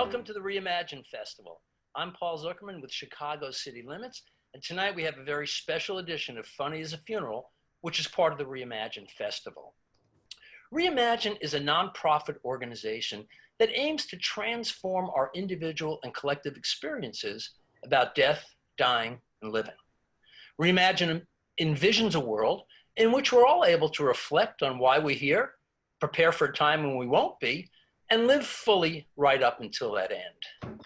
Welcome to the Reimagine Festival. I'm Paul Zuckerman with Chicago City Limits, and tonight we have a very special edition of Funny as a Funeral, which is part of the Reimagine Festival. Reimagine is a nonprofit organization that aims to transform our individual and collective experiences about death, dying, and living. Reimagine envisions a world in which we're all able to reflect on why we're here, prepare for a time when we won't be, and live fully right up until that end.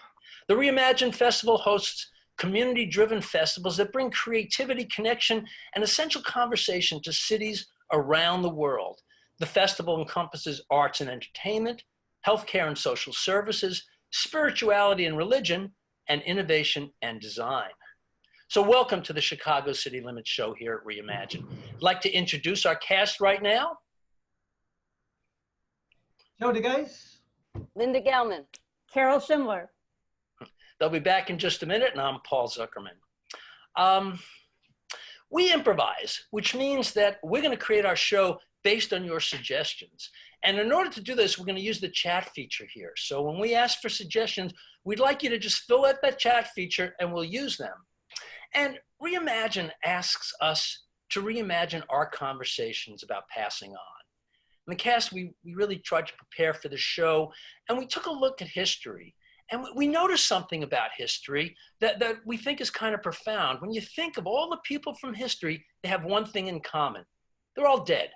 The Reimagine Festival hosts community-driven festivals that bring creativity, connection, and essential conversation to cities around the world. The festival encompasses arts and entertainment, healthcare and social services, spirituality and religion, and innovation and design. So welcome to the Chicago City Limits show here at Reimagine. I'd like to introduce our cast right now. Howdy, guys. Linda Gelman. Carol Schindler. They'll be back in just a minute, and I'm Paul Zuckerman. We improvise, which means that we're going to create our show based on your suggestions. And in order to do this, we're going to use the chat feature here. So when we ask for suggestions, we'd like you to just fill out that chat feature and we'll use them. And Reimagine asks us to reimagine our conversations about passing on. In the cast, we really tried to prepare for the show, and we took a look at history. And we noticed something about history that we think is kind of profound. When you think of all the people from history, they have one thing in common. They're all dead.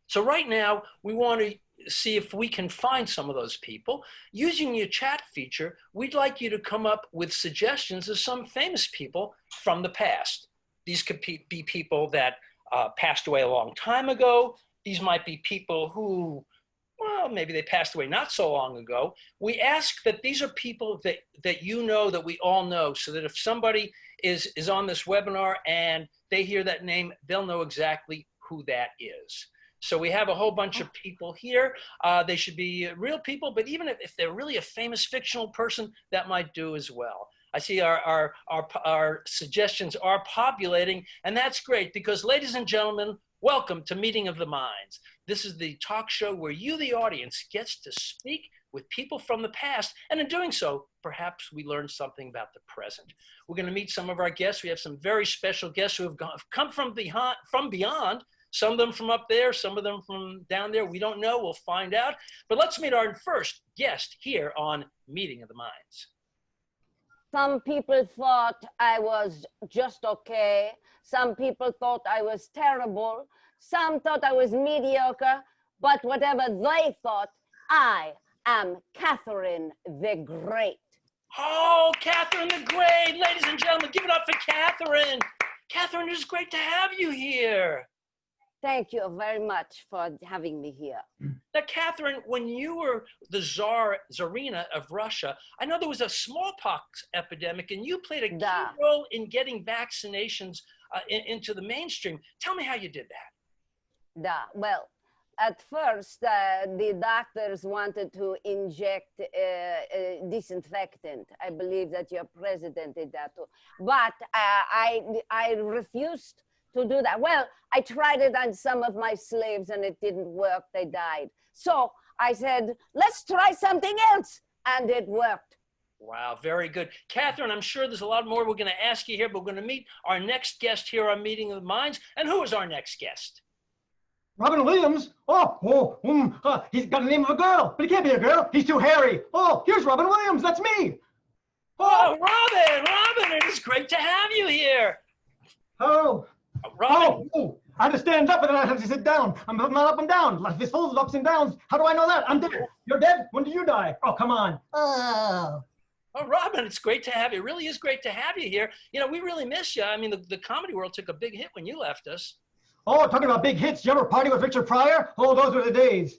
So right now, we want to see if we can find some of those people. Using your chat feature, we'd like you to come up with suggestions of some famous people from the past. These could be people that passed away a long time ago. These might be people who, well, maybe they passed away not so long ago. We ask that these are people that you know, that we all know, so that if somebody is on this webinar and they hear that name, they'll know exactly who that is. So we have a whole bunch of people here. They should be real people, but even if they're really a famous fictional person, that might do as well. I see our suggestions are populating, and that's great because, ladies and gentlemen, welcome to Meeting of the Minds. This is the talk show where you, the audience, gets to speak with people from the past, and in doing so, perhaps we learn something about the present. We're going to meet some of our guests. We have some very special guests who have come from beyond. Some of them from up there, some of them from down there. We don't know. We'll find out. But let's meet our first guest here on Meeting of the Minds. Some people thought I was just okay. Some people thought I was terrible. Some thought I was mediocre. But whatever they thought, I am Catherine the Great. Oh, Catherine the Great. Ladies and gentlemen, give it up for Catherine. Catherine, it's great to have you here. Thank you very much for having me here. Now, Catherine, when you were the Tsarina of Russia, I know there was a smallpox epidemic, and you played a key role in getting vaccinations into the mainstream. Tell me how you did that. Well, at first, the doctors wanted to inject disinfectant. I believe that your president did that too. But I refused to do that. Well, I tried it on some of my slaves and it didn't work. They died. So I said, let's try something else. And it worked. Wow, very good. Catherine, I'm sure there's a lot more we're going to ask you here, but we're going to meet our next guest here on Meeting of the Minds. And who is our next guest? Robin Williams? He's got the name of a girl, but he can't be a girl. He's too hairy. Oh, here's Robin Williams. That's me. Oh, Robin, it is great to have you here. Oh. Robin. Oh, I have to stand up and then I have to sit down. I'm not up and down. Like this whole ups and downs. How do I know that? I'm dead. You're dead? When did you die? Oh, come on. Oh, Robin, it's great to have you. It really is great to have you here. You know, we really miss you. I mean, the comedy world took a big hit when you left us. Oh, talking about big hits. You ever party with Richard Pryor? Oh, those were the days.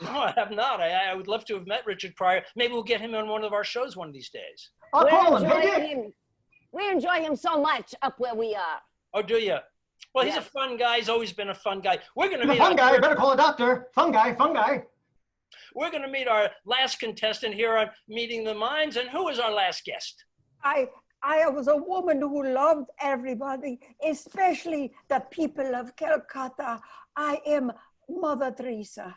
No, I have not. I would love to have met Richard Pryor. Maybe we'll get him on one of our shows one of these days. I'll call him. We enjoy him so much up where we are. Oh, do you? Well, he's a fun guy. He's always been a fun guy. We're going to meet a fun guy. Better call a doctor. Fun guy. We're going to meet our last contestant here on Meeting the Minds. And who is our last guest? I was a woman who loved everybody, especially the people of Calcutta. I am Mother Teresa.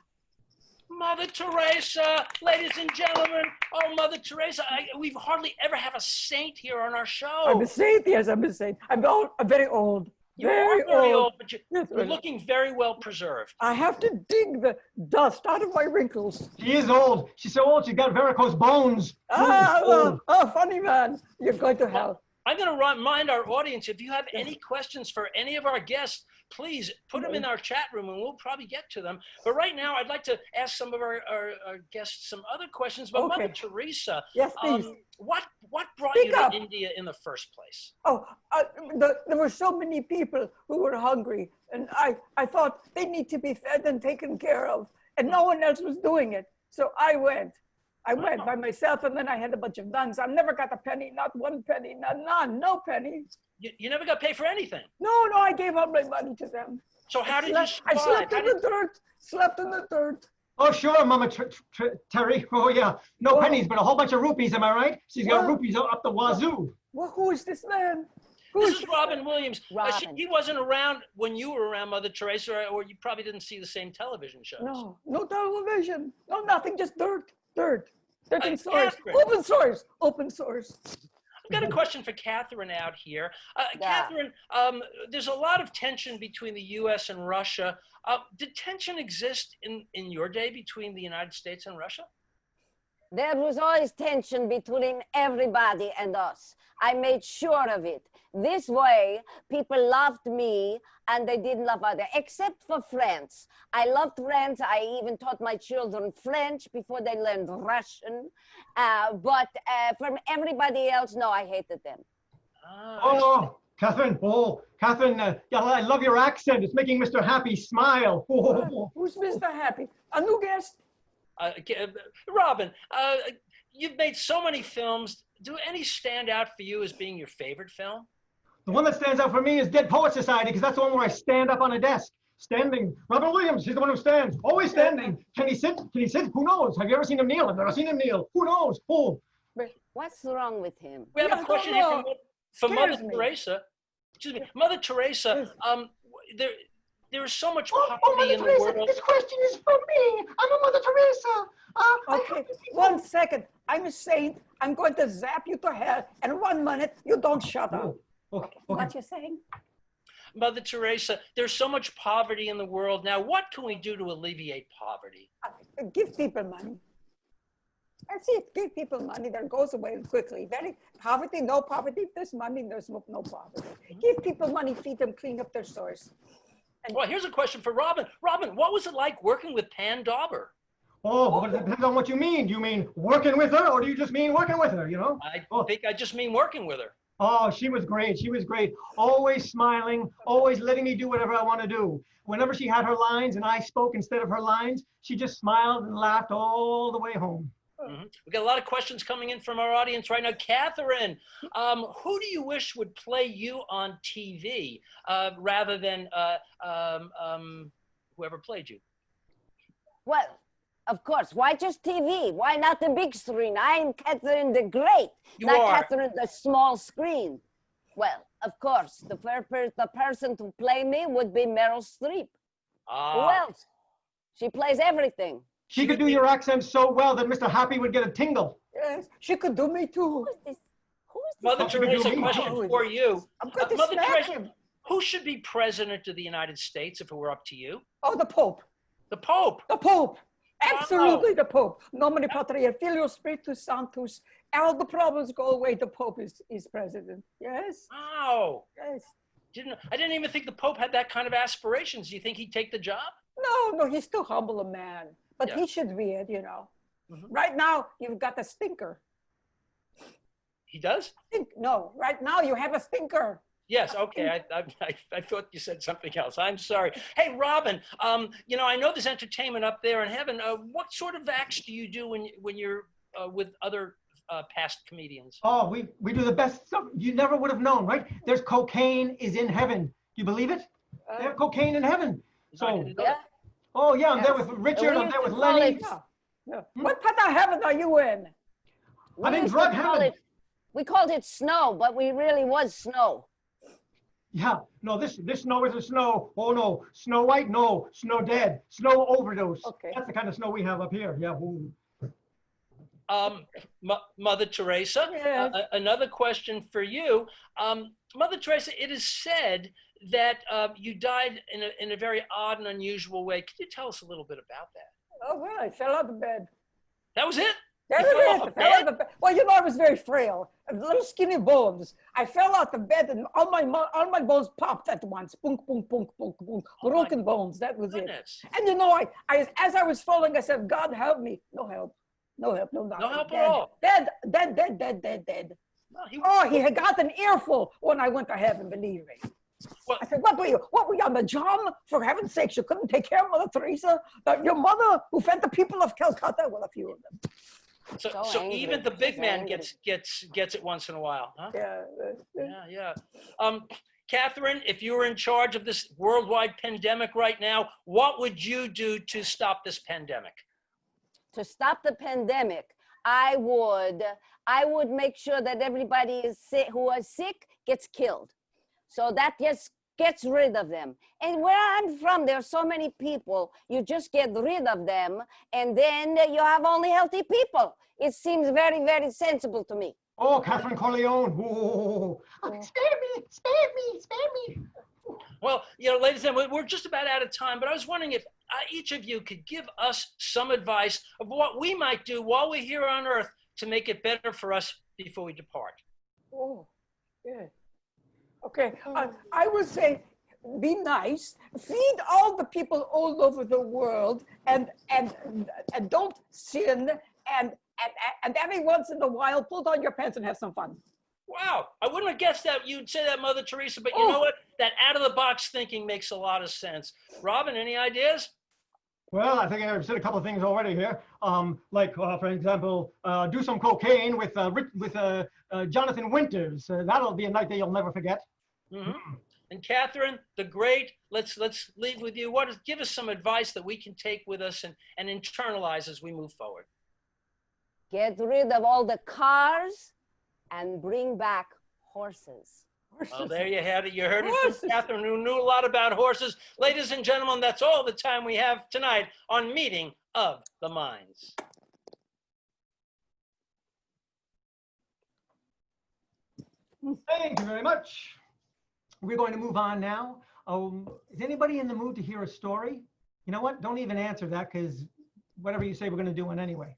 Mother Teresa, ladies and gentlemen. Oh, Mother Teresa, we've hardly ever have a saint here on our show. I'm a saint. Yes, I'm a saint. I'm old. I'm very old. You are very old, but Yes, you're really. looking very well preserved. I have to dig the dust out of my wrinkles. She is old. She's so old, she's got varicose bones. Funny man. You're going to hell. I'm going to remind our audience, if you have any questions for any of our guests, please put them in our chat room and we'll probably get to them. But right now, I'd like to ask some of our guests some other questions. But Mother Teresa, Yes, please. What brought Speak you up. to India in the first place? There were so many people who were hungry, and I thought they need to be fed and taken care of, and no one else was doing it. So I went. I went by myself, and then I had a bunch of nuns. I never got a penny, not one penny, none, no penny. You never got paid for anything. No, I gave up my money to them. So how did you I survive? slept in the dirt, slept in the dirt. Oh, sure, Mama Terry. Oh, yeah. No pennies, but a whole bunch of rupees, am I right? She's got rupees up the wazoo. Well, who is this man? This is Robin Williams. Robin. He wasn't around when you were around, Mother Teresa, or you probably didn't see the same television shows. No television, no nothing, just dirt. Dirt and source. Catherine. Open source. I've got a question for Catherine out here. Catherine, there's a lot of tension between the U.S. and Russia. Did tension exist in your day between the United States and Russia? There was always tension between everybody and us. I made sure of it. This way, people loved me and they didn't love others, except for France. I loved France. I even taught my children French before they learned Russian. But from everybody else, no, I hated them. Oh, Catherine. Oh, Catherine, I love your accent. It's making Mr. Happy smile. Oh. Who's Mr. Happy? A new guest? Robin, you've made so many films. Do any stand out for you as being your favorite film? The one that stands out for me is Dead Poet Society, because that's the one where I stand up on a desk. Standing. Robin Williams, he's the one who stands. Always standing. Can he sit? Can he sit? Who knows? Have you ever seen him kneel? I've never seen him kneel. Who knows? Oh. What's wrong with him? We have a question here from Mother Teresa. Excuse me, Mother Teresa. There is so much poverty in the world. This question is for me. I'm a Mother Teresa. Okay, 1 second. I'm a saint. I'm going to zap you to hell. And 1 minute, you don't shut up. Okay. What you saying? Mother Teresa, there's so much poverty in the world. Now, what can we do to alleviate poverty? Give people money. That's it. Give people money. That goes away quickly. Poverty, no poverty. If there's money, there's no poverty. Give people money, feed them, clean up their stores. Well, here's a question for Robin. Robin, what was it like working with Pan Dauber? Oh, but it depends on what you mean. Do you mean working with her, or do you just mean working with her, you know? I think I just mean working with her. Oh, she was great. She was great. Always smiling, always letting me do whatever I want to do. Whenever she had her lines and I spoke instead of her lines, she just smiled and laughed all the way home. Mm-hmm. We got a lot of questions coming in from our audience right now. Catherine, who do you wish would play you on TV rather than whoever played you? Well, of course, why just TV? Why not the big screen? I'm Catherine the Great, not Catherine the small screen. Well, of course, the person to play me would be Meryl Streep. Who else? She plays everything. She could do your accent so well that Mr. Happy would get a tingle. Yes, she could do me too. Who is this? Mother Teresa, a question for you. I'm going to Mother smack Teresa, him. who should be president of the United States if it were up to you? Oh, the Pope. The Pope. The Pope. Absolutely the Pope. Nomine Patria, Filio Spiritus Sanctus. All the problems go away. The Pope is president. Yes. Wow. Yes. I didn't even think the Pope had that kind of aspirations. Do you think he'd take the job? No, he's too humble a man. But he should be it, you know. Mm-hmm. Right now, you've got a stinker. He does? No, right now you have a stinker. Yes, okay. I thought you said something else. I'm sorry. Hey, Robin, you know, I know there's entertainment up there in heaven. What sort of acts do you do when you're with other past comedians? Oh, we do the best stuff you never would have known, right? There's cocaine is in heaven. You believe it? They have cocaine in heaven. So, yeah. Oh, yeah, I'm there with Richard, I'm there with Lenny. What part of heaven are you in? I'm in drug heaven. We called it snow, but we really was snow. Yeah, no, this snow isn't snow. Oh no, Snow White, no, Snow Dead, Snow Overdose. Okay. That's the kind of snow we have up here. Yeah. Ooh. Mother Teresa, Yes. another question for you. Mother Teresa, it is said that you died in a very odd and unusual way. Can you tell us a little bit about that? Oh, well, I fell out of bed. That was it? That You fell was off it. a I fell out bed? of bed. Well, you know, I was very frail. Little skinny bones. I fell out of bed and all my bones popped at once. Boom, boom, boom, boom, boom. Oh, my Broken bones. That was it. Goodness. And you know, as I was falling, I said, God help me. No help. No help. No nothing. No help at Dead. all. Dead. No, Oh, he had got an earful when I went to heaven, believe me. Well- I said, what were you on the job? For heaven's sakes, you couldn't take care of Mother Teresa? Your mother who fed the people of Calcutta? Well, a few of them. So angry. even the big She's man angry. gets it once in a while, huh? Yeah. Yeah. Catherine, if you were in charge of this worldwide pandemic right now, what would you do to stop this pandemic? To stop the pandemic, I would make sure that everybody is sick, who is sick gets killed. So that just gets rid of them. And where I'm from, there are so many people, you just get rid of them, and then you have only healthy people. It seems very, very sensible to me. Oh, Catherine Corleone. Ooh. Spare me. Well, ladies and gentlemen, we're just about out of time, but I was wondering if each of you could give us some advice of what we might do while we're here on Earth to make it better for us before we depart. Oh, yeah. Okay, I would say be nice, feed all the people all over the world, and don't sin, and every once in a while, pull down your pants and have some fun. Wow, I wouldn't have guessed that you'd say that, Mother Teresa, but you know what? That out-of-the-box thinking makes a lot of sense. Robin, any ideas? Well, I think I've said a couple of things already here. Like, for example, do some cocaine with Jonathan Winters. That'll be a night that you'll never forget. Mm-hmm. And Catherine, the great, let's leave with you. Give us some advice that we can take with us and internalize as we move forward. Get rid of all the cars and bring back horses. Well, there you had it. You heard it from Catherine, who knew a lot about horses. Ladies and gentlemen, that's all the time we have tonight on Meeting of the Minds. Thank you very much. We're going to move on now. Is anybody in the mood to hear a story? You know what? Don't even answer that, because whatever you say, we're going to do it anyway.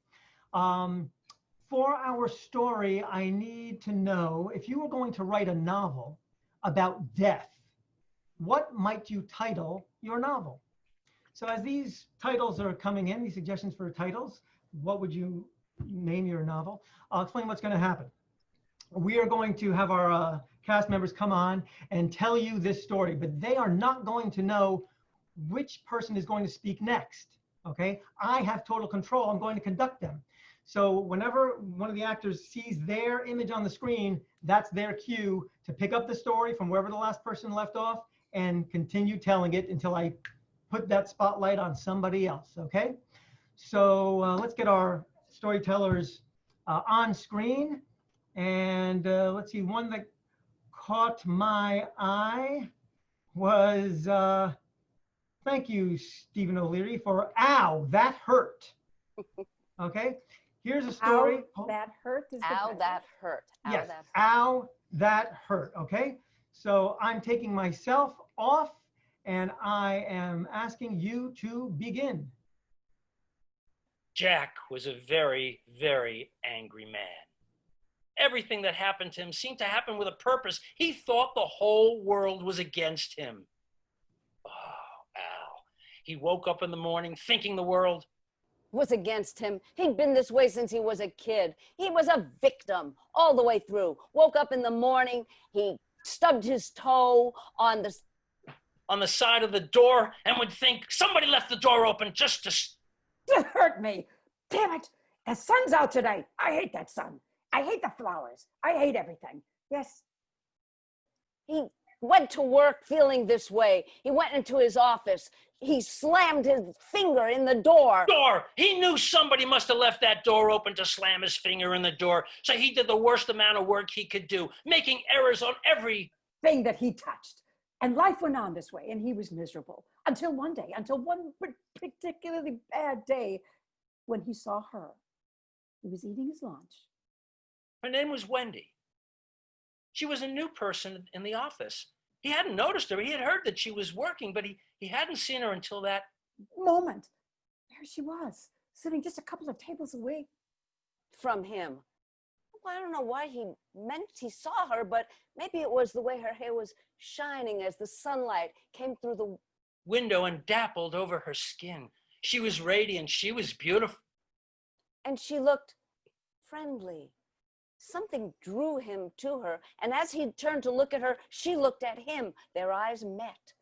For our story, I need to know, if you were going to write a novel about death, what might you title your novel? So as these titles are coming in, these suggestions for titles, what would you name your novel? I'll explain what's going to happen. We are going to have our cast members come on and tell you this story, but they are not going to know which person is going to speak next, okay? I have total control. I'm going to conduct them. So whenever one of the actors sees their image on the screen, that's their cue to pick up the story from wherever the last person left off and continue telling it until I put that spotlight on somebody else, okay? So let's get our storytellers on screen. And let's see, one that caught my eye was, thank you, Stephen O'Leary, for Ow, That Hurt. Okay, here's a story. Ow, that hurt is the Ow, best. that hurt. Ow, Yes, that hurt. Ow, That Hurt, okay? So I'm taking myself off and I am asking you to begin. Jack was a very, very angry man. Everything that happened to him seemed to happen with a purpose. He thought the whole world was against him. Oh, Al. He woke up in the morning thinking the world Was against him. He'd been this way since he was a kid. He was a victim all the way through. Woke up in the morning, he stubbed his toe on the side of the door and would think somebody left the door open just to... It hurt me. Damn it. The sun's out today. I hate that sun. I hate the flowers. I hate everything. Yes. He went to work feeling this way. He went into his office. He slammed his finger in the door. He knew somebody must have left that door open to slam his finger in the door. So he did the worst amount of work he could do, making errors on every... Thing that he touched. And life went on this way, and he was miserable until one particularly bad day when he saw her. He was eating his lunch. Her name was Wendy. She was a new person in the office. He hadn't noticed her. He had heard that she was working, but he hadn't seen her until that Moment. There she was, sitting just a couple of tables away from him. Well, I don't know why he meant he saw her, but maybe it was the way her hair was shining as the sunlight came through the window and dappled over her skin. She was radiant. She was beautiful. And she looked friendly. Something drew him to her. And as he turned to look at her, she looked at him. Their eyes met.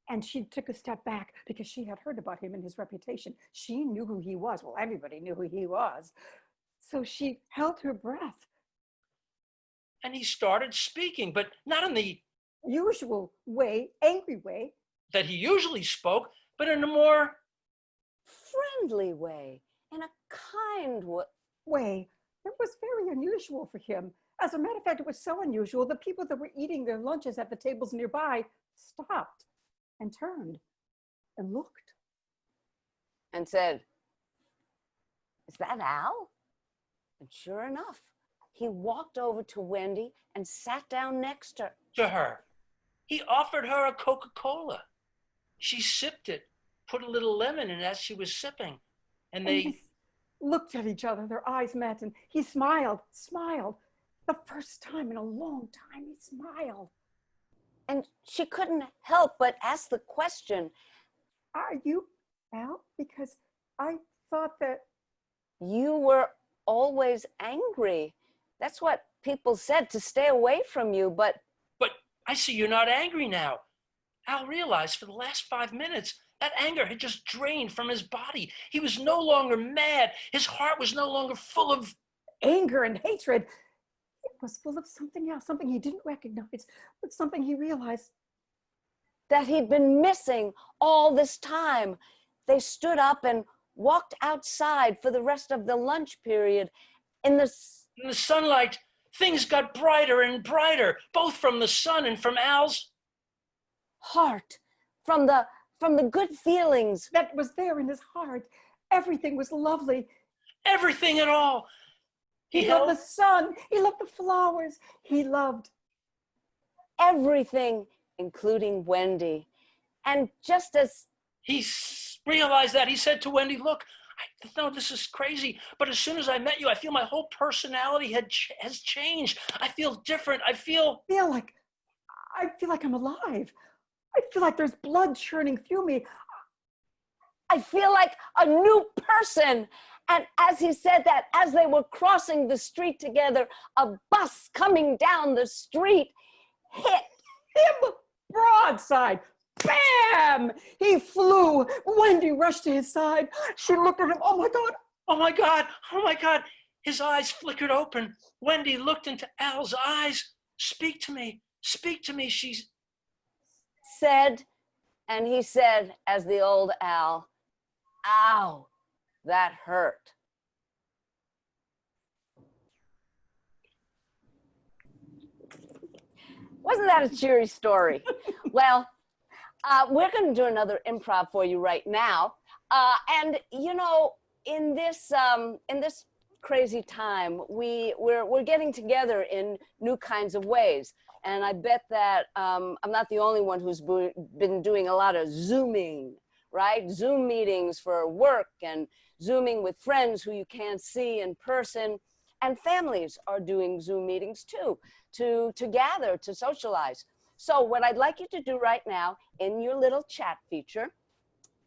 And she took a step back because she had heard about him and his reputation. She knew who he was. Well, everybody knew who he was. So she held her breath. And he started speaking, but not in the usual way, angry way that he usually spoke, but in a more friendly way, in a kind way. It was very unusual for him. As a matter of fact, it was so unusual, the people that were eating their lunches at the tables nearby stopped and turned and looked. And said, "Is that Al?" And sure enough, he walked over to Wendy and sat down next to her. He offered her a Coca-Cola. She sipped it, put a little lemon in as she was sipping, and they looked at each other. Their eyes met, and he smiled. The first time in a long time, he smiled. And she couldn't help but ask the question, "Are you Al? Because I thought that you were always angry. That's what people said, to stay away from you, but I see you're not angry now." Al realized for the last 5 minutes that anger had just drained from his body. He was no longer mad. His heart was no longer full of anger and hatred. It was full of something else, something he didn't recognize, but something he realized that he'd been missing all this time. They stood up and walked outside for the rest of the lunch period. In the sunlight, things got brighter and brighter, both from the sun and from Al's heart, from the good feelings that was there in his heart. Everything was lovely. Everything at all. He loved the sun. He loved the flowers. He loved everything, including Wendy. And just as he realized that, he said to Wendy, "Look, I know this is crazy, but as soon as I met you, I feel my whole personality has changed. I feel different. I feel like I'm alive. I feel like there's blood churning through me. I feel like a new person." And as he said that, as they were crossing the street together, a bus coming down the street hit him broadside. Bam! He flew. Wendy rushed to his side. She looked at him. "Oh my God. Oh my God. Oh my God." His eyes flickered open. Wendy looked into Al's eyes. "Speak to me. Speak to me," she said. And he said, as the old Al, "Ow, that hurt." Wasn't that a cheery story? Well, we're going to do another improv for you right now. And you know, in this crazy time, we're getting together in new kinds of ways. And I bet that I'm not the only one who's been doing a lot of Zooming, right? Zoom meetings for work and Zooming with friends who you can't see in person. And families are doing Zoom meetings too, to gather, to socialize. So what I'd like you to do right now in your little chat feature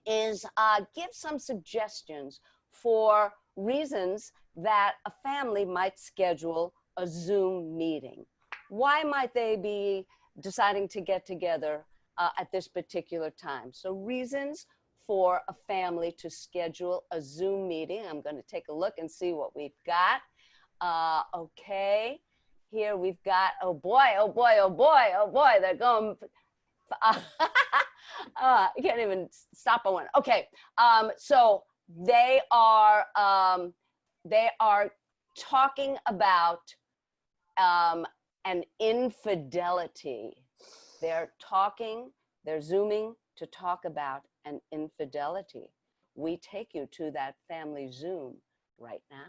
is give some suggestions for reasons that a family might schedule a Zoom meeting. Why might they be deciding to get together at this particular time? So reasons for a family to schedule a Zoom meeting. I'm going to take a look and see what we've got. Okay, here we've got, oh boy, they're going, you can't even stop on one. Okay, so they are talking about an infidelity. They're Zooming to talk about an infidelity. We take you to that family Zoom right now.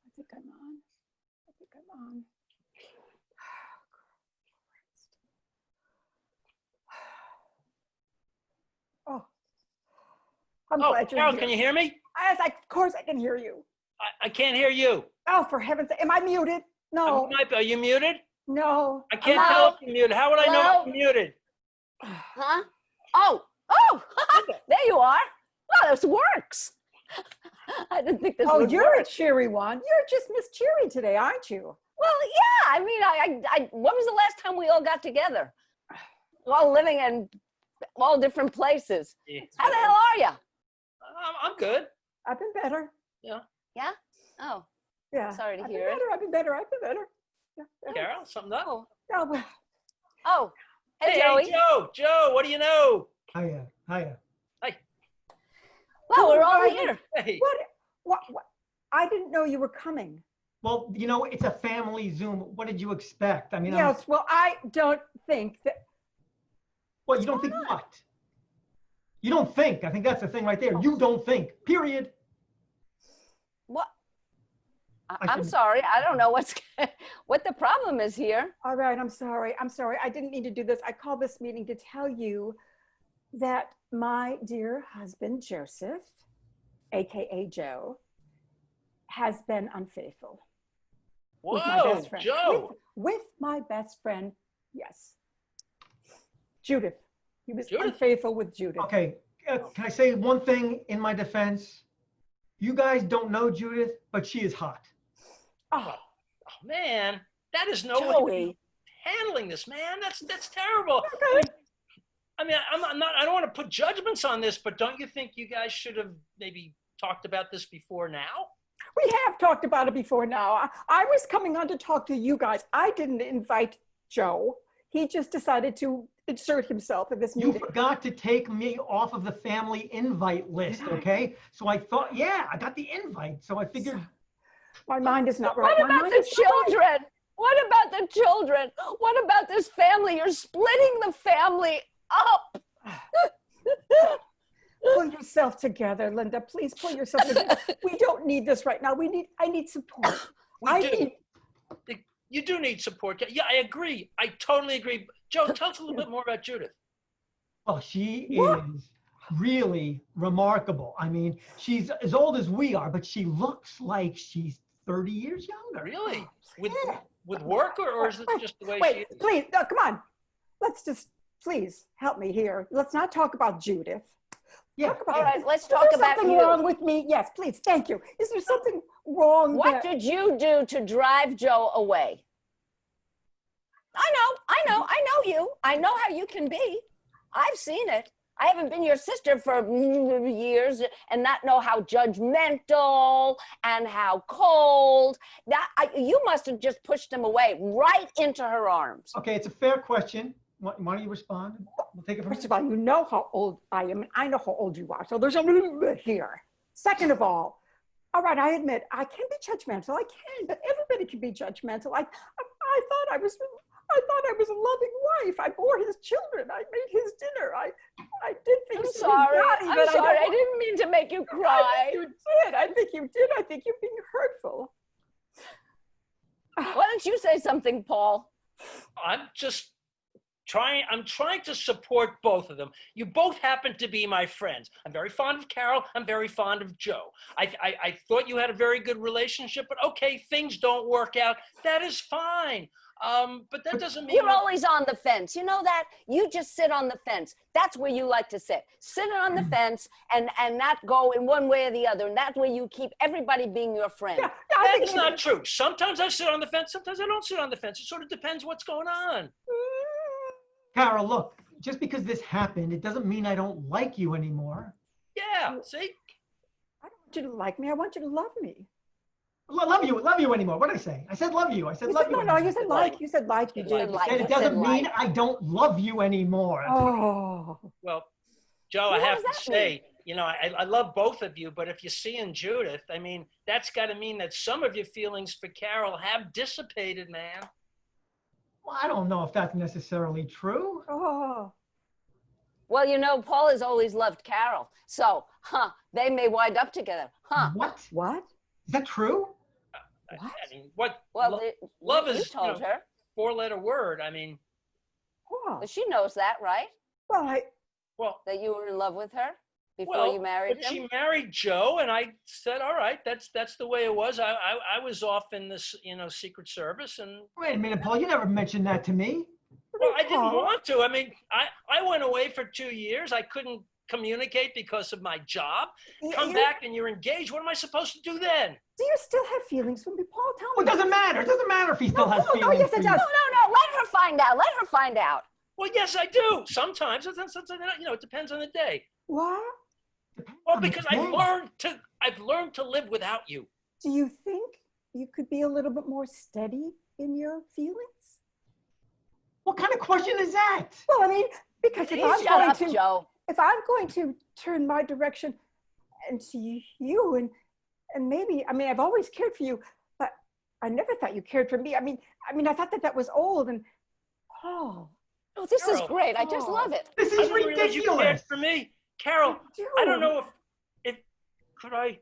I think I'm on. I think I'm on. Oh, I'm Oh, glad you're Carol, here. can you hear me? Of course I can hear you. I can't hear you. Oh, for heaven's sake, am I muted? No, Are you muted? no. I can't Hello? tell if you're muted. How would I know Hello? if you're muted? Huh? Oh, there you are. Well, this works. I didn't think this Oh, would you're work. a cheery one. You're just Miss Cheery today, aren't you? Well, yeah. I mean, when was the last time we all got together? We're all living in all different places. How the hell are you? I'm good. I've been better. Yeah? Oh, Yeah. sorry to I've hear been it. better. I've been better. I've been better. Yeah. Carol, something up? Oh, No, but oh. Hey, Hey, Joey. Joe. Joe, what do you know? Hiya, hiya. Well, we're all Hi. here. Hey. what? I didn't know you were coming. Well, you know, it's a family Zoom. What did you expect? I mean, Yes. Well, I don't think that. well, you don't think what? You don't think. I think that's the thing right there. You don't think, period. What? I I'm should- sorry. I don't know what the problem is here. All right. I'm sorry. I'm sorry. I didn't mean to do this. I called this meeting to tell you that my dear husband, Joseph, AKA Joe, has been unfaithful. With my Whoa, best friend. Joe. With my best friend, yes. Judith. He was Judith? unfaithful with Judith. Okay, can I say one thing in my defense? You guys don't know Judith, but she is hot. Oh, Oh, man, that is no way to be Joey. handling this, man. That's terrible. okay. I mean, I don't want to put judgments on this, but don't you think you guys should have maybe talked about this before now? We have talked about it before now. I was coming on to talk to you guys. I didn't invite Joe. He just decided to insert himself in this You meeting. forgot to take me off of the family invite list, okay? So I thought, yeah, I got the invite. So I figured, My mind is not right. What My about mind the is not right. children? What about the children? What about this family? You're splitting the family up. Pull yourself together, Linda. Please pull yourself together. We don't need this right now. I need support. We do. You do need support. Yeah, I agree. I totally agree. Joe, tell us a little bit more about Judith. well, she What? is really remarkable. I mean, she's as old as we are, but she looks like she's 30 years younger. Really? With Yeah. with work, or is it just the way she Wait, is? please, no, come on. Let's just, please help me here. Let's not talk about Judith. Yeah. Talk about All right, let's Is talk there about something you. wrong with me? Yes, please. Thank you. Is there something wrong? What that- did you do to drive Joe away? I know you. I know how you can be. I've seen it. I haven't been your sister for years and not know how judgmental and how cold. You must have just pushed him away right into her arms. Okay, it's a fair question. Why don't you respond? We'll take it from First of all, you know how old I am, and I know how old you are. So there's a little bit here. Second of all right, I admit I can be judgmental. I can, but everybody can be judgmental. I thought I was a loving wife. I bore his children. I made his dinner. I did I'm things. sorry. naughty, I'm but sorry. I don't- didn't mean to make you I cry. think you did. I think you did. I think you're being hurtful. Why don't you say something, Paul? I'm trying to support both of them. You both happen to be my friends. I'm very fond of Carol. I'm very fond of Joe. I thought you had a very good relationship, but okay, things don't work out. That is fine. But that doesn't mean You're always on the fence. You know that? You just sit on the fence. That's where you like to sit. Sit on the fence and not go in one way or the other. And that way you keep everybody being your friend. Yeah, I think that's not true. Sometimes I sit on the fence. Sometimes I don't sit on the fence. It sort of depends what's going on. Carol, look, just because this happened, it doesn't mean I don't like you anymore. Yeah, see? I don't want you to like me. I want you to love me. Love you anymore. What did I say? I said love you. I said You love said, you. no, anymore. you said like. You said like. You You did. said like. And it I said doesn't mean like. I don't love you anymore. Oh. Well, Joe, Well, I what have does to that say, I love both of you, but if you're seeing Judith, I mean, that's got to mean that some of your feelings for Carol have dissipated, man. Well, I don't know if that's necessarily true. Oh, Well, Paul has always loved Carol. So, they may wind up together. What? what? Is that true? What? I mean, what? Well, love you is told her. four-letter word. I mean, Oh. But she knows that, right? Well, well, That you were in love with her before well, you married but him? she married Joe, and I said, all right, that's the way it was. I was off in this, Secret Service, and Wait a minute, Paul. You never mentioned that to me. well, I didn't Paul. want to. I mean, I went away for 2 years. I couldn't communicate because of my job. Come back and you're engaged. What am I supposed to do then? Do you still have feelings for me, Paul? Tell Well, me. it doesn't matter. It doesn't matter if he still has no, feelings. yes, for it you. does. No. Let her find out. Let her find out. Well, yes, I do. Sometimes, it depends on the day. What? Well, because I've learned to live without you. Do you think you could be a little bit more steady in your feelings? What kind of question is that? Well, I mean, because if Shut up, Joe. if I'm going to turn my direction and see you and maybe, I mean, I've always cared for you, but I never thought you cared for me. I mean, I thought that was old and, oh. Oh, this is Carol. great. I just love it. This I is didn't realize you cared ridiculous. for me. Carol, I don't know if could I.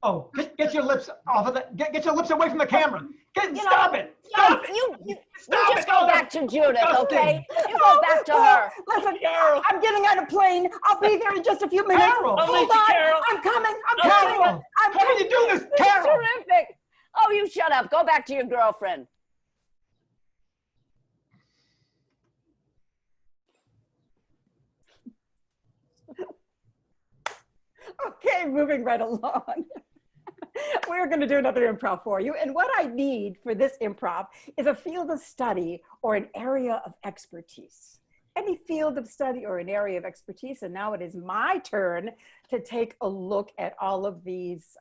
Oh, get your lips off of the. Get your lips away from the camera. Stop it. Joe, Stop it. you Stop just it. go Oh, back to Judith, disgusting. okay? You go back to her. Listen, Carol. I'm getting on a plane. I'll be there in just a few minutes. Carol. I'll Hold meet you, on. Carol. I'm coming. Carol, I'm how can you do this, This is Carol? terrific. Oh, you shut up. Go back to your girlfriend. Okay, moving right along. We're going to do another improv for you. And what I need for this improv is a field of study or an area of expertise. Any field of study or an area of expertise. And now it is my turn to take a look at all of these.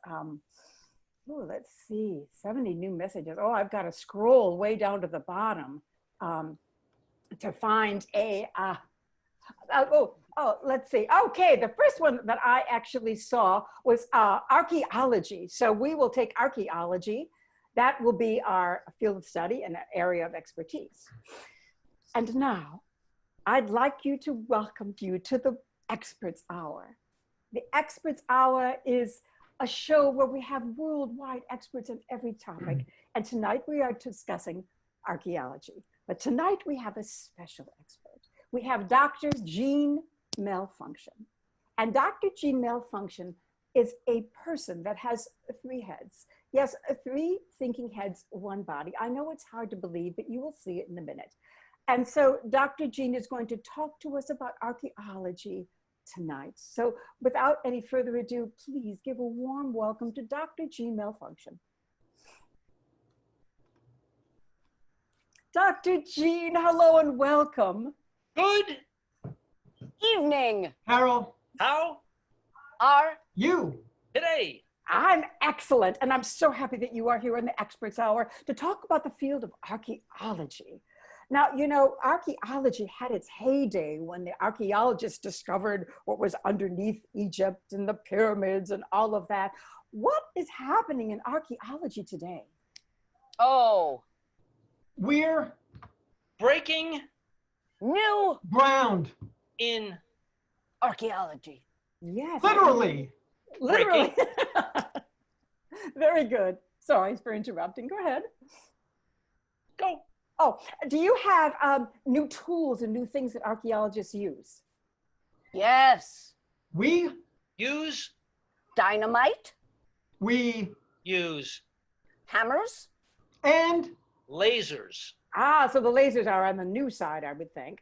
Let's see, 70 new messages. Oh, I've got to scroll way down to the bottom to find let's see. Okay, the first one that I actually saw was archaeology. So we will take archaeology. That will be our field of study and area of expertise. And now, I'd like you to welcome you to the Experts Hour. The Experts Hour is a show where we have worldwide experts on every topic. And tonight we are discussing archaeology. But tonight we have a special expert. We have Dr. Jean Malfunction. And Dr. Jean Malfunction is a person that has 3 heads. Yes, 3 thinking heads, 1 body. I know it's hard to believe, but you will see it in a minute. And so Dr. Jean is going to talk to us about archaeology tonight. So without any further ado, please give a warm welcome to Dr. Jean Malfunction. Dr. Jean, hello and welcome. Good. Evening. Carol, How Are you. today? I'm excellent, and I'm so happy that you are here in the Experts Hour to talk about the field of archaeology. Now, you know, archaeology had its heyday when the archaeologists discovered what was underneath Egypt and the pyramids and all of that. What is happening in archaeology today? oh We're Breaking new ground. in archaeology? Yes. Literally. Literally. Very good. Sorry for interrupting. Go ahead. go. Oh, do you have new tools and new things that archaeologists use? Yes. We Use Dynamite, use hammers. and lasers. Ah, so the lasers are on the new side, I would think.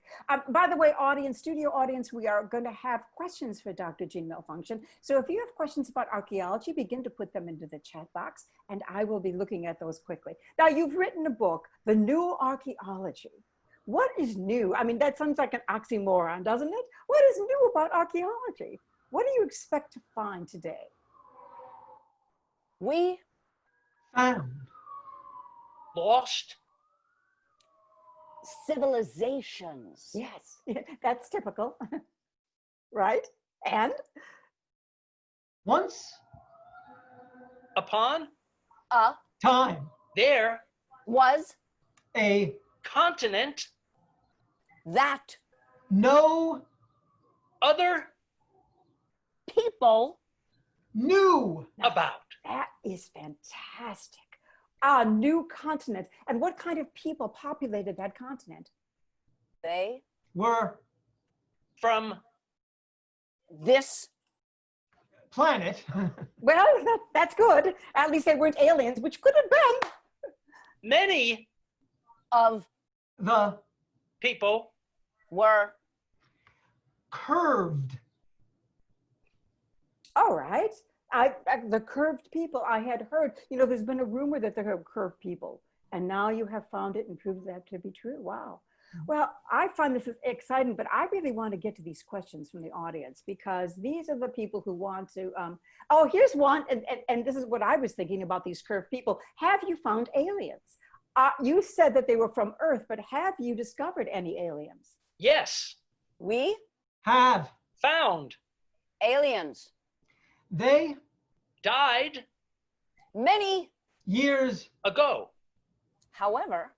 By the way, studio audience, we are going to have questions for Dr. Jean Malfunction. So if you have questions about archaeology, begin to put them into the chat box, and I will be looking at those quickly. Now, you've written a book, The New Archaeology. What is new? I mean, that sounds like an oxymoron, doesn't it? What is new about archaeology? What do you expect to find today? We found. Lost civilizations. Yes, that's typical, right? And Once upon time, there was a continent that no other people knew about. that is fantastic. A new continent. And what kind of people populated that continent? they were From this planet Well, that's good. At least they weren't aliens, which could have been. many of the people were curved. All right. The curved people I had heard, there's been a rumor that there are curved people, and now you have found it and proved that to be true. Wow. Well, I find this is exciting, but I really want to get to these questions from the audience because these are the people who want to, oh, here's one. And this is what I was thinking about these curved people. Have you found aliens? You said that they were from Earth, but have you discovered any aliens? yes we Have found aliens they died many years ago. however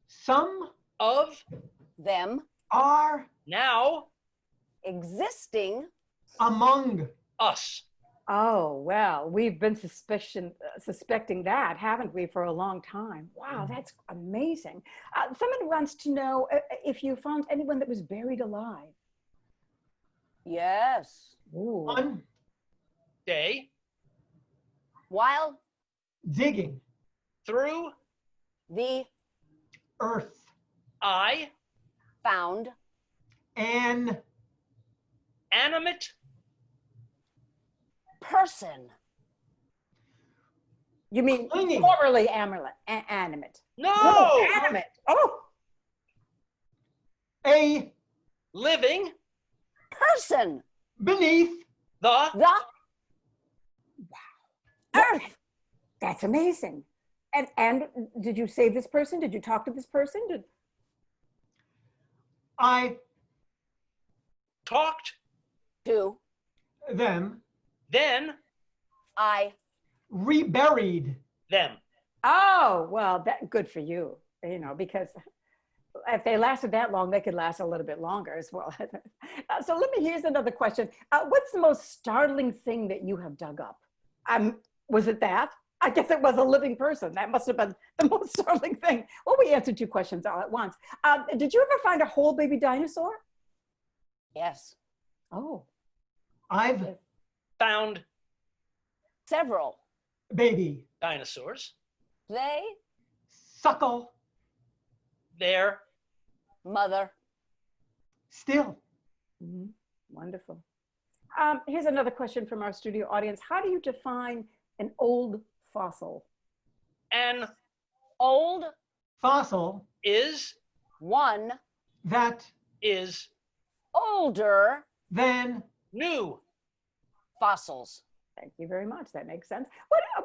some Of them are now existing among us. Oh, well, we've been suspecting that, haven't we, for a long time? Wow, that's amazing. Someone wants to know if you found anyone that was buried alive. yes Ooh. one Day while digging through the earth I found an animate person You mean Clinging. formerly animate? no Animate. Oh, a living person beneath the the earth that's amazing. And did you save this person? Did you talk to this person? I talked to them then I reburied them. Oh, well, good for you, because if they lasted that long, they could last a little bit longer as well. So here's another question. What's the most startling thing that you have dug up? Was it that? I guess it was a living person. That must have been the most startling thing. Well, we answered two questions all at once. Did you ever find a whole baby dinosaur? yes Oh, I've Found several baby dinosaurs. they suckle Their mother still mhm. Wonderful. Here's another question from our studio audience. How do you define an old fossil? an old fossil is one that is older then new. fossils Thank you very much. That makes sense.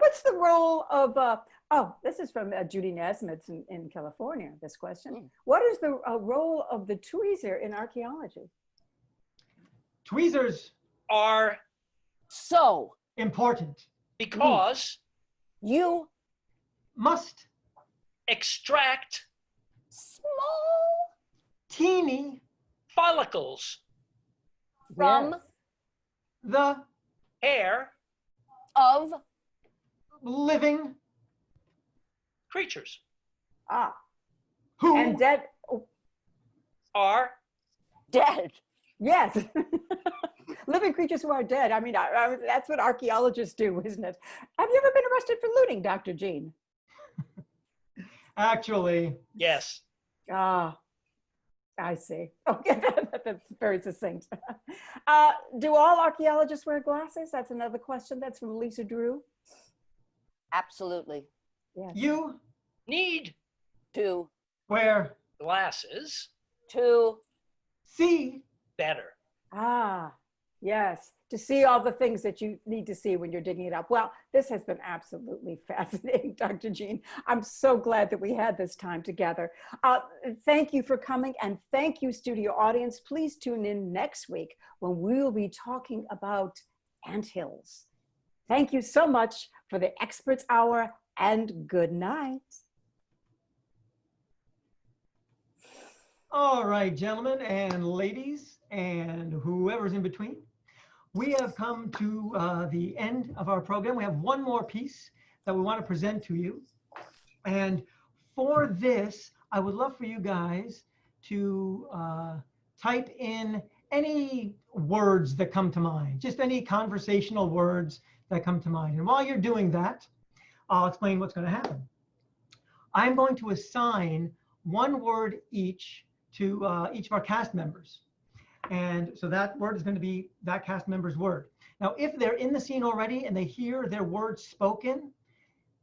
What's the role of, this is from Judy Nesmitz in California, this question. What is the role of the tweezer in archaeology? tweezers Are so important because you must extract small teeny follicles from Yes. the hair of living creatures who And dead, are dead yes. Living creatures who are dead. I mean, that's what archaeologists do, isn't it? Have you ever been arrested for looting, Dr. Jean? actually yes. Ah, I see. Okay, that's very succinct. Do all archaeologists wear glasses? That's another question. That's from Lisa Drew. absolutely Yes. you Need to wear glasses to see better. Ah, Yes, to see all the things that you need to see when you're digging it up. Well, this has been absolutely fascinating, Dr. Jean. I'm so glad that we had this time together. Thank you for coming, and thank you, studio audience. Please tune in next week when we will be talking about anthills. Thank you so much for the Experts Hour, and good night. All right, gentlemen and ladies and whoever's in between. We have come to the end of our program. We have one more piece that we want to present to you. And for this, I would love for you guys to type in any words that come to mind, just any conversational words that come to mind. And while you're doing that, I'll explain what's going to happen. I'm going to assign one word each to each of our cast members. And so that word is going to be that cast member's word. Now, if they're in the scene already and they hear their words spoken,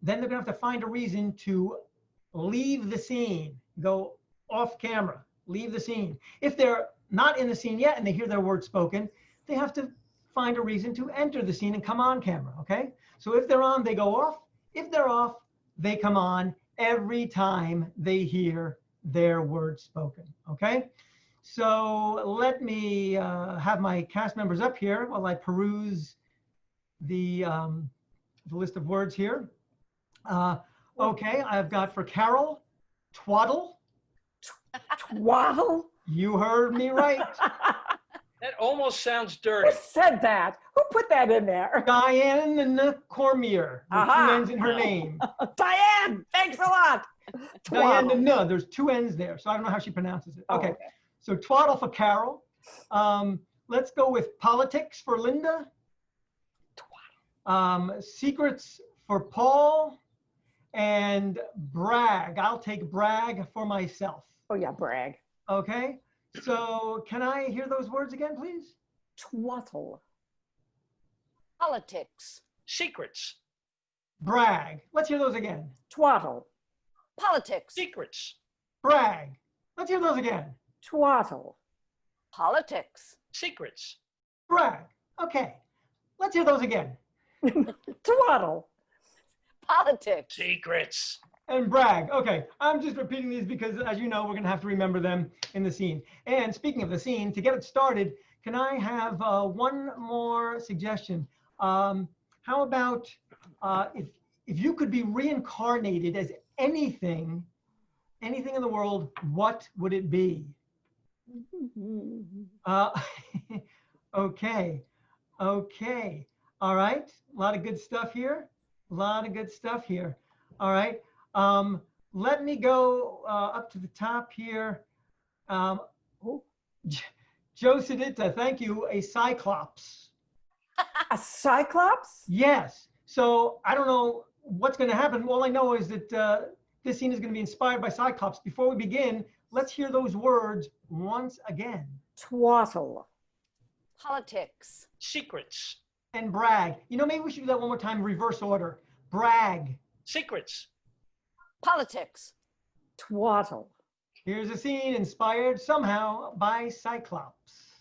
then they're going to have to find a reason to leave the scene, go off camera, leave the scene. If they're not in the scene yet and they hear their words spoken, they have to find a reason to enter the scene and come on camera, okay? So if they're on, they go off. If they're off, they come on every time they hear their words spoken, okay? So let me have my cast members up here while I peruse the list of words here. Okay, I've got for Carol, twaddle. Twaddle? You heard me right. That almost sounds dirty. Who said that? Who put that in there? Diane Cormier, with two N's in her name. Diane, thanks a lot. Diane, Twaddle. no, there's two N's there, so I don't know how she pronounces it. Oh, Okay, so twaddle for Carol. Let's go with politics for Linda. Secrets for Paul. And brag, I'll take brag for myself. Oh yeah, brag. Okay, so can I hear those words again, please? Twaddle. Politics. Secrets. Brag, let's hear those again. Twaddle. Politics. Secrets. Brag, let's hear those again. Twaddle. Politics. Secrets. Brag, okay, let's hear those again. Twaddle. Politics. Secrets. And brag, okay, I'm just repeating these because, as you know, we're gonna have to remember them in the scene. And speaking of the scene, to get it started, can I have one more suggestion? How about if you could be reincarnated as anything in the world, what would it be? Okay, all right, a lot of good stuff here. All right, let me go up to the top here. Joe Sedita, thank you, a cyclops. A cyclops? Yes, so I don't know what's gonna happen. All I know is that this scene is gonna be inspired by cyclops. Before we begin, let's hear those words once again. Twaddle. Politics. Secrets. And brag. You know, maybe we should do that one more time, reverse order. Brag. Secrets. Politics. Twaddle. Here's a scene inspired somehow by Cyclops.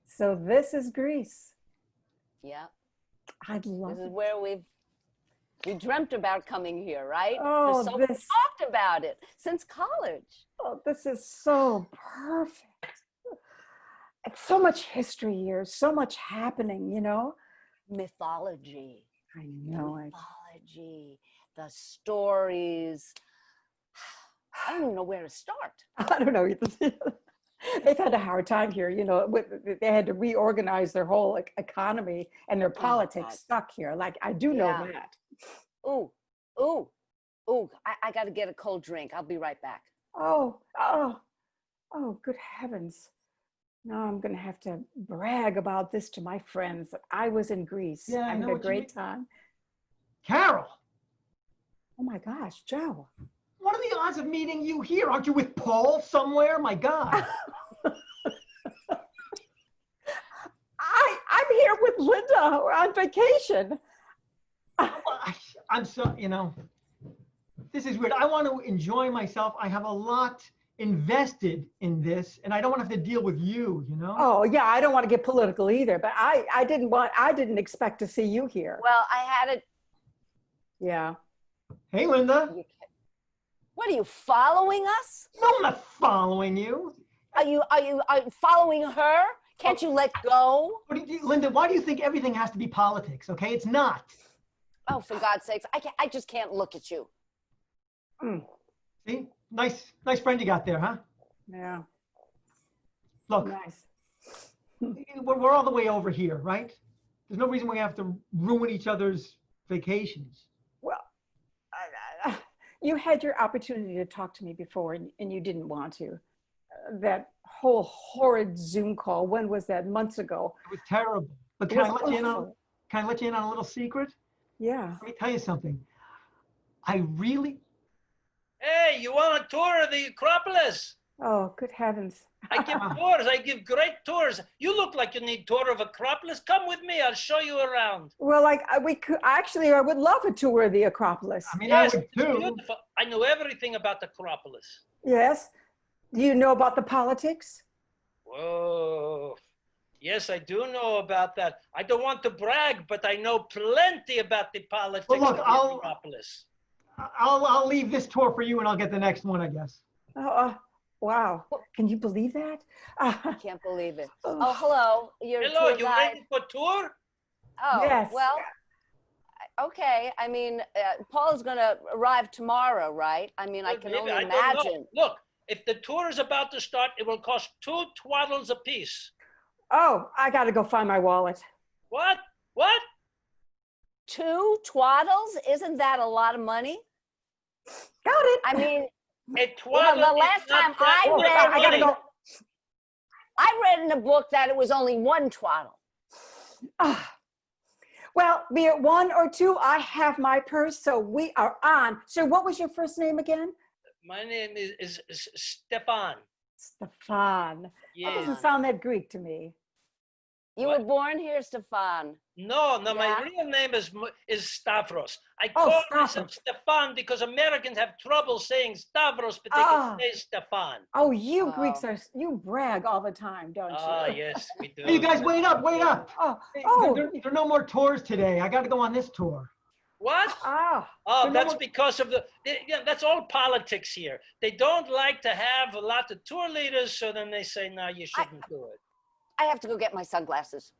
So this is Greece. Yeah. I'd love This is it. where we dreamt about coming here, right? Oh, so this- we talked about it since college. Oh, this is so perfect. It's so much history here, so much happening, you know? Mythology. I know it. Mythology. The stories. I don't even know where to start. I don't know. They've had a hard time here, you know. They had to reorganize their whole economy and their politics God. stuck here. Like, I do know Yeah. that. Ooh. I got to get a cold drink. I'll be right back. Oh, good heavens. Now I'm going to have to brag about this to my friends that I was in Greece. Yeah, I having know a what you great mean. time. Carol, Oh my gosh, Joe. what are the odds of meeting you here? Aren't you with Paul somewhere? My God. I'm here with Linda. We're on vacation. I'm so, you know, this is weird. I want to enjoy myself. I have a lot invested in this, and I don't want to have to deal with you, you know? Oh yeah, I don't want to get political either, but I didn't expect to see you here. Well, I had it. Yeah. Hey, Linda. What are you following us? No, I'm not following you. Are you following her? Can't you let go? Linda, why do you think everything has to be politics, okay? It's not. Oh, for God's sakes, I just can't look at you. See? Nice friend you got there, huh? Yeah. Look, Nice. we're all the way over here, right? There's no reason we have to ruin each other's vacations. Well, you had your opportunity to talk to me before, and you didn't want to. That whole horrid Zoom call. When was that? Months ago. It was terrible. But It can I was let you in on, awful. can I let you in on a little secret? Yeah. Let me tell you something. I really, Hey, you want a tour of the Acropolis? Oh, good heavens. I give tours. I give great tours. You look like you need tour of Acropolis. Come with me. I'll show you around. Well, we could actually. I would love a tour of the Acropolis. I mean, Yes, I would it's too. beautiful. I know everything about the Acropolis. Yes. Do you know about the politics? Whoa. Yes, I do know about that. I don't want to brag, but I know plenty about the politics Well, look, of the I'll- Acropolis. I'll leave this tour for you and I'll get the next one, I guess. Oh, wow. Can you believe that? I can't believe it. Oh, hello. You're a Hello, tour you guide. ready for tour? Oh, Yes. well, okay. I mean, Paul's going to arrive tomorrow, right? I mean, I can Maybe, only I don't know. imagine. Look, if the tour is about to start, it will cost 2 twaddles apiece. Oh, I got to go find my wallet. What? What? 2 twaddles? Isn't that a lot of money? Got it. I mean, A well, twaddle the is last not time that I much read, I gotta money. go. I read in a book that it was only 1 twaddle. Ah. Well, be it 1 or 2, I have my purse, so we are on. So, what was your first name again? My name is Stefan. Stefan. That Yes. doesn't sound that Greek to me. You What? were born here, Stefan. No, Yeah. my real name is Stavros. I Oh, call myself Stavros. Stefan because Americans have trouble saying Stavros, but they Ah. can say Stefan. Oh, you Oh. Greeks you brag all the time, don't you? Ah, yes, we do. Hey, you guys, wait up, wait up. Oh, Hey, oh, there are no more tours today. I got to go on this tour. What? ah. Oh, There are no that's more- because of that's all politics here. They don't like to have a lot of tour leaders, so then they say, no, you shouldn't do it. I have to go get my sunglasses.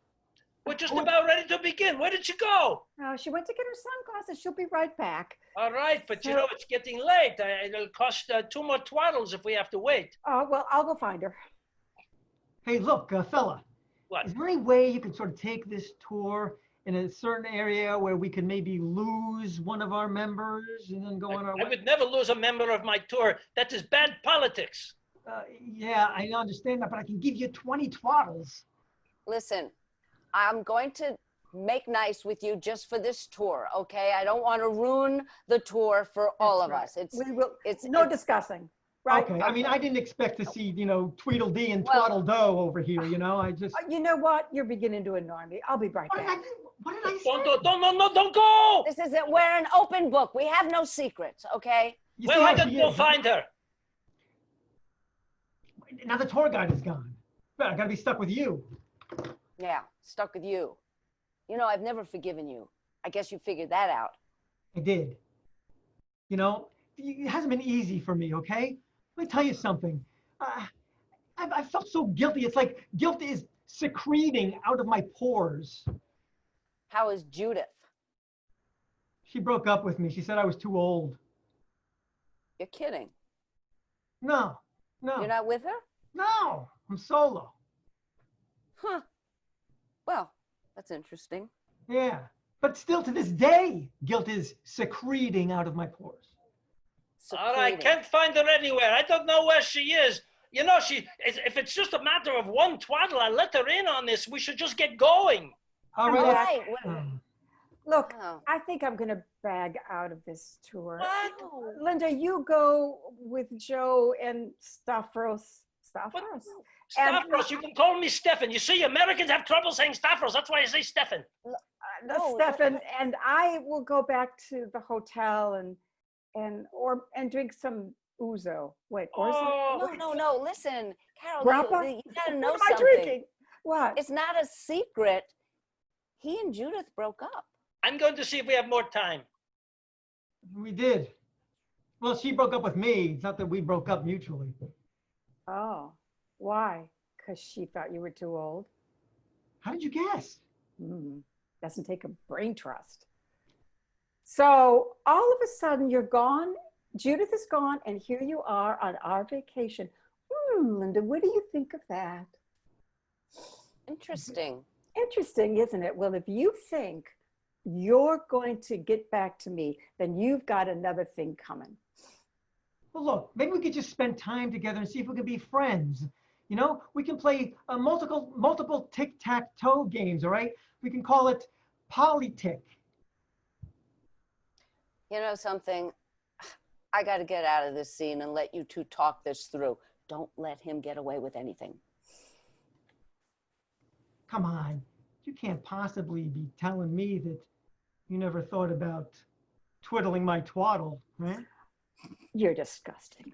We're just about ready to begin. Where did you go? Oh, she went to get her sunglasses. She'll be right back. All right, but you So- know, it's getting late. It'll cost 2 more twaddles if we have to wait. Oh, well, I'll go find her. Hey, look, fella. What? Is there any way you can sort of take this tour in a certain area where we could maybe lose one of our members and then go on our I way? would never lose a member of my tour. That is bad politics. Yeah, I understand that, but I can give you 20 twaddles. Listen, I'm going to make nice with you just for this tour, okay? I don't want to ruin the tour for all of That's us. It's We will. it's No it's- discussing. Right? Okay, I mean, I didn't expect to see, Tweedledee and Well- Twaddle-Doe over here, I just. You know what? You're beginning to annoy me. I'll be right What did back. I say? Don't go. This isn't, we're an open book. We have no secrets, okay? You Well, see I how gotta she go is, huh? find her. Now the tour guide is gone. Well, I gotta be stuck with you. Yeah, stuck with you. You know, I've never forgiven you. I guess you figured that out. I did. It hasn't been easy for me, okay? Let me tell you something. I felt so guilty. It's like guilt is secreting out of my pores. How is Judith? She broke up with me. She said I was too old. You're kidding. No, You're not with her? no, I'm solo. Huh. Well, that's interesting. Yeah, but still to this day, guilt is secreting out of my pores. All right, Secreting. can't find her anywhere. I don't know where she is. If it's just a matter of 1 twaddle, I'll let her in on this. We should just get going. All All right. right. Look, Oh. I think I'm going to bag out of this tour. What? Oh. Linda, you go with Joe and Stavros. Stavros? And- Stavros, you can call me Stefan. You see, Americans have trouble saying Stavros. That's why I say Stefan. No, Stefan, and I will go back to the hotel and and drink some ouzo. Wait, Oh, No. Listen, Carol, Grappa? you gotta know What am I something. drinking? What? It's not a secret. He and Judith broke up. I'm going to see if we have more time. We did. Well, she broke up with me. It's not that we broke up mutually. Oh, why? Because she thought you were too old? How did you guess? Doesn't take a brain trust. So all of a sudden you're gone. Judith is gone, and here you are on our vacation. Linda, what do you think of that? Interesting. Interesting, isn't it? Well, if you think you're going to get back to me, then you've got another thing coming. Well, look, maybe we could just spend time together and see if we can be friends. You know, we can play multiple tic-tac-toe games, all right? We can call it politic. You know something? I got to get out of this scene and let you two talk this through. Don't let him get away with anything. Come on, you can't possibly be telling me that you never thought about twiddling my twaddle, right? You're disgusting.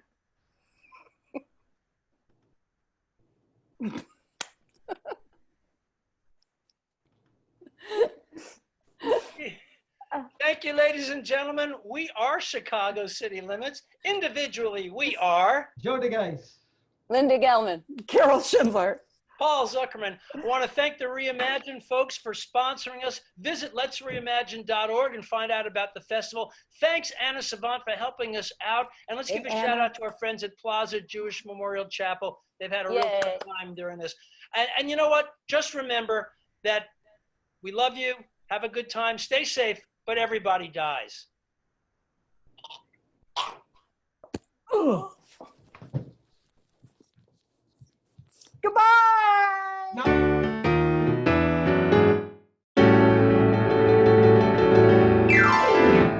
Thank you, ladies and gentlemen. We are Chicago City Limits. Individually, we are Joe DeGeis. Linda Gelman. Carol Schindler. Paul Zuckerman. I want to thank the Reimagine folks for sponsoring us. Visit letsreimagine.org and find out about the festival. Thanks, Anna Savant, for helping us out. And let's give a shout out to our friends at Plaza Jewish Memorial Chapel. They've had a real good time during this. And you know what? Just remember that we love you. Have a good time. Stay safe, but everybody dies. Ugh.